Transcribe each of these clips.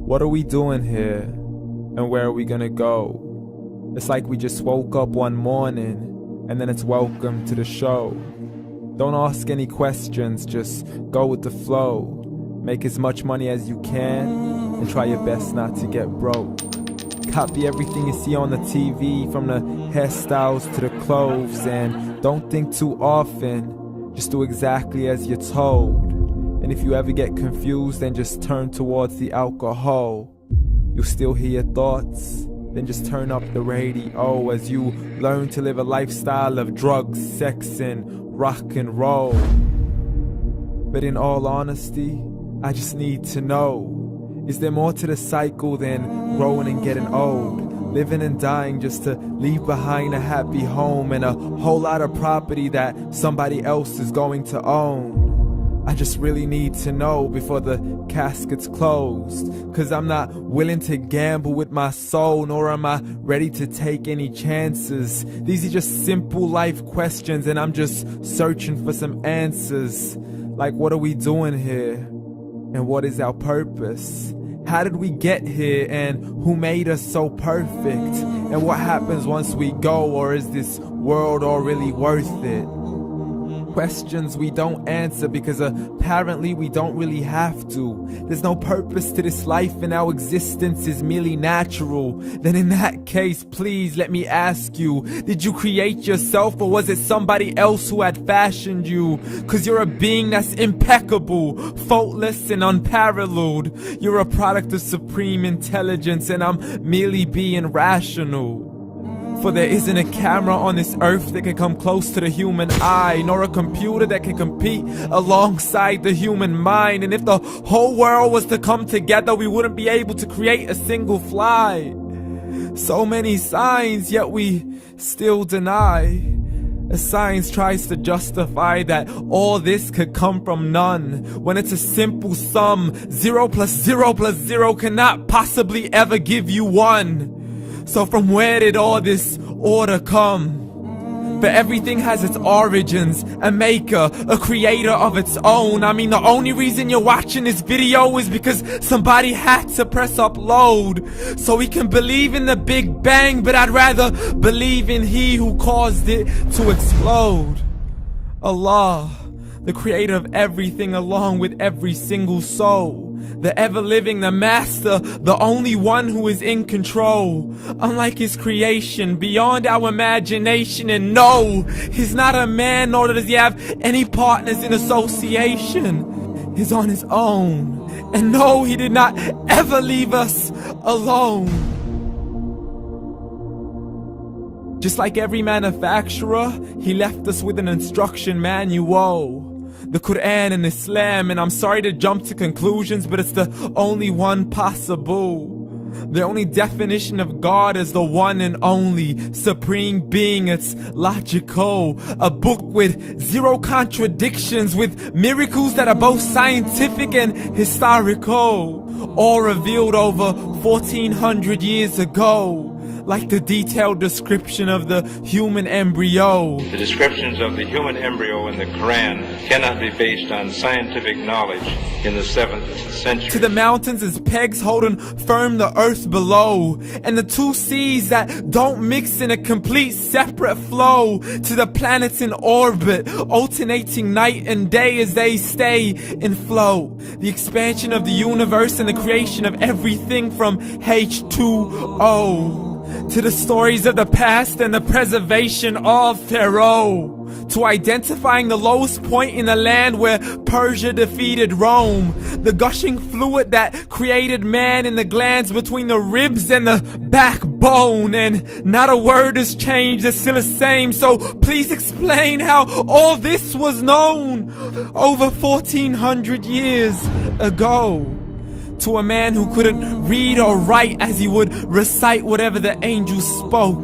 What are we doing here? And where are we gonna go? It's like we just woke up one morning, and then it's welcome to the show. Don't ask any questions, just go with the flow. Make as much money as you can, and try your best not to get broke. Copy everything you see on the TV, from the hairstyles to the clothes, and don't think too often, just do exactly as you're told. And if you ever get confused, then just turn towards the alcohol. You'll still hear your thoughts, then just turn up the radio as you learn to live a lifestyle of drugs, sex, and rock and roll. But in all honesty, I just need to know, is there more to the cycle than growing and getting old? Living and dying just to leave behind a happy home and a whole lot of property that somebody else is going to own. I just really need to know before the casket's closed, 'cause I'm not willing to gamble with my soul, nor am I ready to take any chances. These are just simple life questions, and I'm just searching for some answers. Like, what are we doing here? And what is our purpose? How did we get here, and who made us so perfect? And what happens once we go, or is this world all really worth it? Questions we don't answer because apparently we don't really have to. There's no purpose to this life and our existence is merely natural. Then in that case, please let me ask you, did you create yourself, or was it somebody else who had fashioned you? 'Cause you're a being that's impeccable, faultless and unparalleled. You're a product of supreme intelligence, and I'm merely being rational. For there isn't a camera on this earth that can come close to the human eye, nor a computer that can compete alongside the human mind. And if the whole world was to come together, we wouldn't be able to create a single fly. So many signs, yet we still deny. As science tries to justify that all this could come from none, when it's a simple sum. 0 plus 0 plus 0 cannot possibly ever give you 1. So from where did all this order come? For everything has its origins, a maker, a creator of its own. I mean, the only reason you're watching this video is because somebody had to press upload. So we can believe in the Big Bang, but I'd rather believe in He who caused it to explode. Allah, the creator of everything along with every single soul. The ever-living, the master, the only one who is in control. Unlike his creation, beyond our imagination. And no, he's not a man, nor does he have any partners in association. He's on his own. And no, he did not ever leave us alone. Just like every manufacturer, he left us with an instruction manual. The Quran and Islam, and I'm sorry to jump to conclusions, but it's the only one possible. The only definition of God is the one and only supreme being. It's logical, a book with 0 contradictions, with miracles that are both scientific and historical, all revealed over 1400 years ago. Like the detailed description of the human embryo. The descriptions of the human embryo in the Quran cannot be based on scientific knowledge in the 7th century. To the mountains as pegs holding firm the earth below, and the 2 seas that don't mix in a complete separate flow. To the planets in orbit, alternating night and day as they stay in flow. The expansion of the universe and the creation of everything from H2O. To the stories of the past and the preservation of Pharaoh. To identifying the lowest point in the land where Persia defeated Rome. The gushing fluid that created man in the glands between the ribs and the backbone. And not a word has changed, it's still the same. So please explain how all this was known over 1400 years ago. To a man who couldn't read or write as he would recite whatever the angels spoke.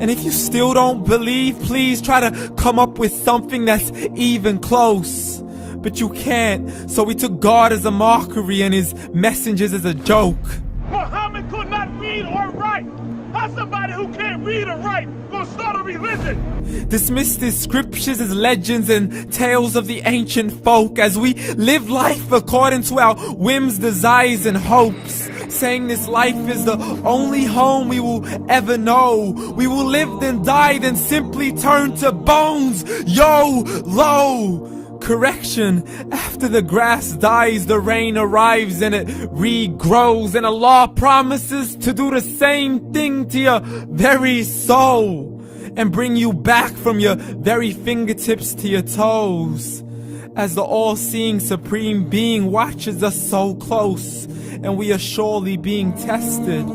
And if you still don't believe, please try to come up with something that's even close. But you can't, so we took God as a mockery and his messengers as a joke. Muhammad could not read or write. How somebody who can't read or write gonna start a religion? Dismissed his scriptures as legends and tales of the ancient folk as we live life according to our whims, desires, and hopes. saying this life is the only home we will ever know. We will live then die, then simply turn to bones. YOLO! Correction, after the grass dies, the rain arrives and it regrows, and Allah promises to do the same thing to your very soul and bring you back from your very fingertips to your toes, as the all-seeing supreme being watches us so close, and we are surely being tested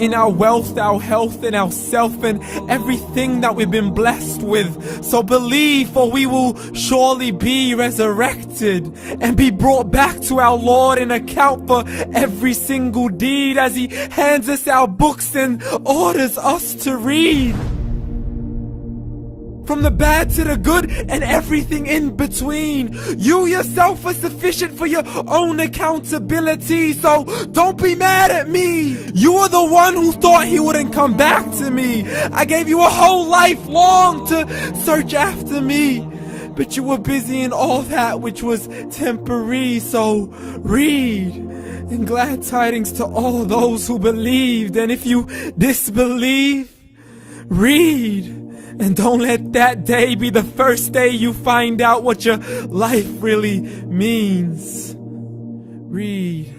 in our wealth, our health, and our self, and everything that we've been blessed with. So believe, for we will surely be resurrected and be brought back to our Lord and account for every single deed, as He hands us our books and orders us to read. From the bad to the good and everything in between. You yourself are sufficient for your own accountability, so don't be mad at me. You are the one who thought He wouldn't come back to me. I gave you a whole life long to search after me, but you were busy in all that which was temporary. So read, and glad tidings to all those who believed. And if you disbelieve, read. And don't let that day be the first day you find out what your life really means. Read.